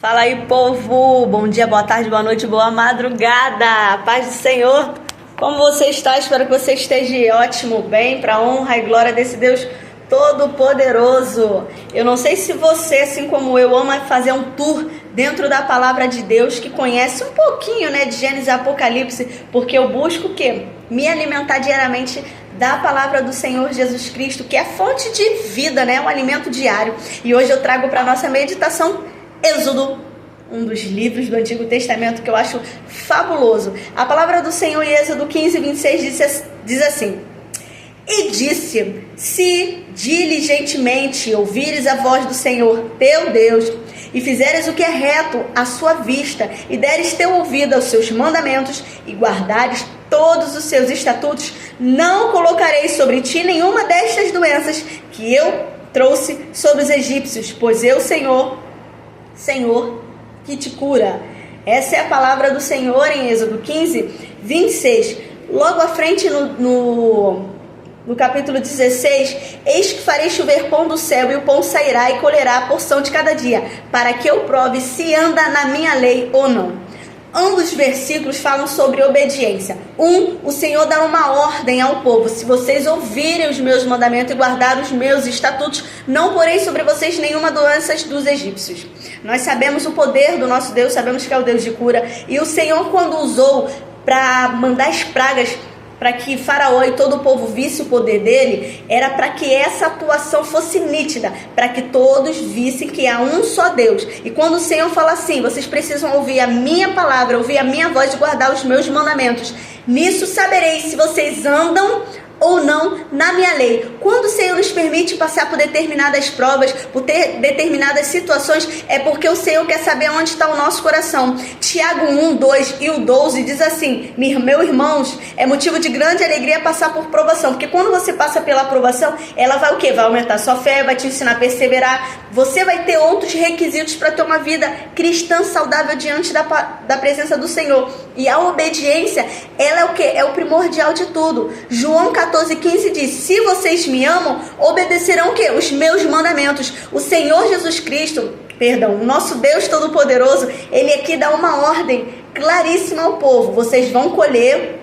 Fala aí, povo! Bom dia, boa tarde, boa noite, boa madrugada! Paz do Senhor! Como você está? Espero que você esteja ótimo, bem, para a honra e glória desse Deus Todo-Poderoso. Eu não sei se você, assim como eu, ama fazer um tour dentro da Palavra de Deus, que conhece um pouquinho, de Gênesis e Apocalipse, porque eu busco o quê? Me alimentar diariamente da Palavra do Senhor Jesus Cristo, que é fonte de vida, um alimento diário. E hoje eu trago para a nossa meditação Êxodo, um dos livros do Antigo Testamento que eu acho fabuloso. A palavra do Senhor em Êxodo 15, 26 diz assim: E disse, se diligentemente ouvires a voz do Senhor teu Deus, e fizeres o que é reto à sua vista, e deres teu ouvido aos seus mandamentos, e guardares todos os seus estatutos, não colocarei sobre ti nenhuma destas doenças que eu trouxe sobre os egípcios, pois eu, Senhor, que te cura. Essa é a palavra do Senhor em Êxodo 15, 26. Logo à frente no capítulo 16, eis que farei chover pão do céu, e o pão sairá e colherá a porção de cada dia, para que eu prove se anda na minha lei ou não. Ambos os versículos falam sobre obediência. O Senhor dá uma ordem ao povo: se vocês ouvirem os meus mandamentos e guardarem os meus estatutos, não porei sobre vocês nenhuma doença dos egípcios. Nós sabemos o poder do nosso Deus, sabemos que é o Deus de cura. E o Senhor, quando usou para mandar as pragas, para que Faraó e todo o povo visse o poder dele, era para que essa atuação fosse nítida, para que todos vissem que há um só Deus. E quando o Senhor fala assim: vocês precisam ouvir a minha palavra, ouvir a minha voz e guardar os meus mandamentos, nisso sabereis se vocês andam ou não na minha lei. Quando o Senhor nos permite passar por determinadas provas, por ter determinadas situações, é porque o Senhor quer saber onde está o nosso coração. Tiago 1, 2 e o 12 diz assim: meus irmãos, é motivo de grande alegria passar por provação, porque quando você passa pela provação, ela vai o quê? Vai aumentar sua fé, vai te ensinar a perseverar, você vai ter outros requisitos para ter uma vida cristã saudável diante da presença do Senhor. E a obediência, ela é o quê? É o primordial de tudo. João 14,15 diz: se vocês me amam, obedecerão o quê? Os meus mandamentos. O Senhor Jesus Cristo, o nosso Deus Todo-Poderoso, ele aqui dá uma ordem claríssima ao povo: vocês vão colher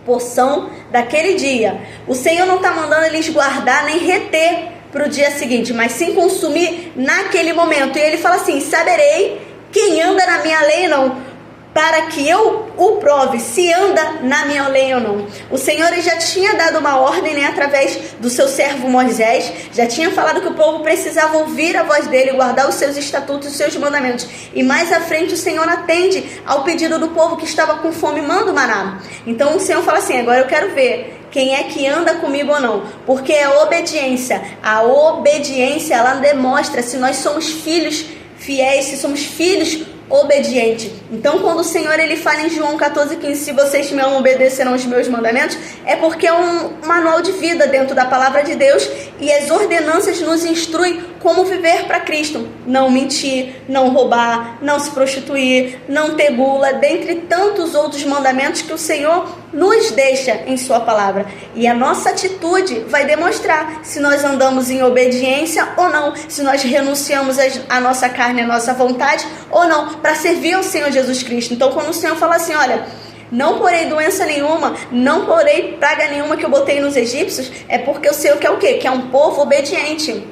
porção daquele dia. O Senhor não está mandando eles guardar nem reter para o dia seguinte, mas sim consumir naquele momento. E ele fala assim: saberei quem anda na minha lei ou não, para que eu o prove se anda na minha lei ou não. O Senhor já tinha dado uma ordem, através do seu servo Moisés, já tinha falado que o povo precisava ouvir a voz dele, guardar os seus estatutos, os seus mandamentos. E mais à frente o Senhor atende ao pedido do povo que estava com fome, manda o maná. Então o Senhor fala assim: agora eu quero ver quem é que anda comigo ou não, porque é obediência. A obediência, ela demonstra se nós somos filhos fiéis, se somos filhos obediente. Então quando o Senhor ele fala em João 14,15: se vocês me amam, obedecerão os meus mandamentos, é porque é um manual de vida dentro da palavra de Deus, e as ordenanças nos instruem como viver para Cristo: não mentir, não roubar, não se prostituir, não ter gula, dentre tantos outros mandamentos que o Senhor nos deixa em sua palavra. E a nossa atitude vai demonstrar se nós andamos em obediência ou não, se nós renunciamos à nossa carne, à nossa vontade ou não, para servir ao Senhor Jesus Cristo. Então quando o Senhor fala assim: olha, não porei doença nenhuma, não porei praga nenhuma que eu botei nos egípcios, é porque o Senhor quer o quê? Quer um povo obediente,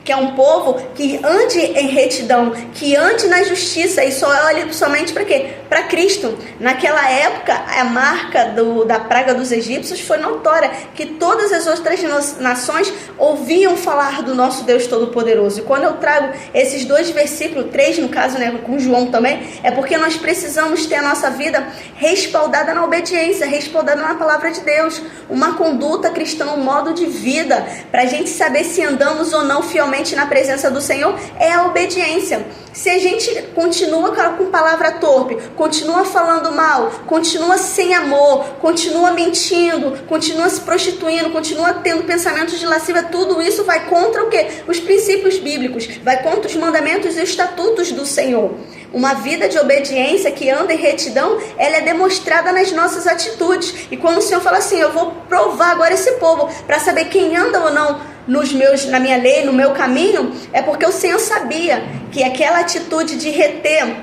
que é um povo que ande em retidão, que ande na justiça, e só olhe somente para quê? Para Cristo. Naquela época, a marca da praga dos egípcios foi notória, que todas as outras nações ouviam falar do nosso Deus Todo-Poderoso. E quando eu trago esses dois versículos, 3 no caso, com João também, é porque nós precisamos ter a nossa vida respaldada na obediência, respaldada na palavra de Deus, uma conduta cristã, um modo de vida, para a gente saber se andamos ou não fielmente na presença do Senhor, é a obediência. Se a gente continua com palavra torpe, continua falando mal, continua sem amor, continua mentindo, continua se prostituindo, continua tendo pensamentos de lascívia, tudo isso vai contra o quê? Os princípios bíblicos, vai contra os mandamentos e os estatutos do Senhor. Uma vida de obediência que anda em retidão, ela é demonstrada nas nossas atitudes. E quando o Senhor fala assim: eu vou provar agora esse povo para saber quem anda ou não na minha lei, no meu caminho, é porque o Senhor sabia que aquela atitude de reter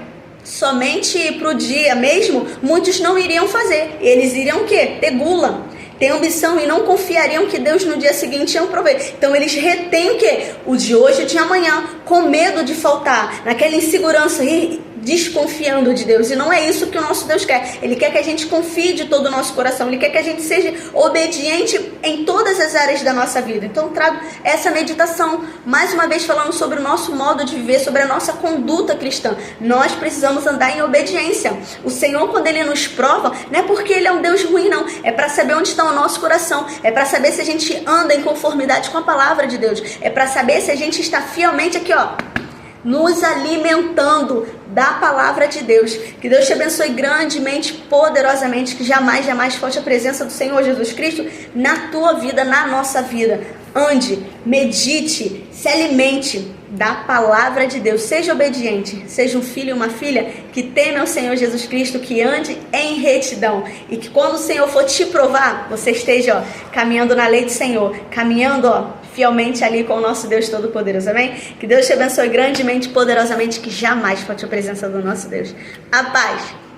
somente para o dia mesmo, muitos não iriam fazer. Eles iriam o quê? Ter gula, ter ambição e não confiariam que Deus no dia seguinte ia prover. Então eles retêm o quê? O de hoje e o de amanhã, com medo de faltar, naquela insegurança e desconfiando de Deus. E não é isso que o nosso Deus quer. Ele quer que a gente confie de todo o nosso coração. Ele quer que a gente seja obediente em todas as áreas da nossa vida. Então trago essa meditação, mais uma vez falando sobre o nosso modo de viver, sobre a nossa conduta cristã. Nós precisamos andar em obediência. O Senhor, quando Ele nos prova, não é porque Ele é um Deus ruim, não. É para saber onde está o nosso coração. É para saber se a gente anda em conformidade com a palavra de Deus. É para saber se a gente está fielmente aqui, nos alimentando da palavra de Deus. Que Deus te abençoe grandemente, poderosamente, que jamais falte a presença do Senhor Jesus Cristo na tua vida, na nossa vida. Ande, medite, se alimente da palavra de Deus. Seja obediente, seja um filho e uma filha que teme ao Senhor Jesus Cristo, que ande em retidão. E que quando o Senhor for te provar, você esteja caminhando na lei do Senhor, caminhando fielmente ali com o nosso Deus Todo-Poderoso, amém? Que Deus te abençoe grandemente, poderosamente, que jamais falte a presença do nosso Deus. A paz.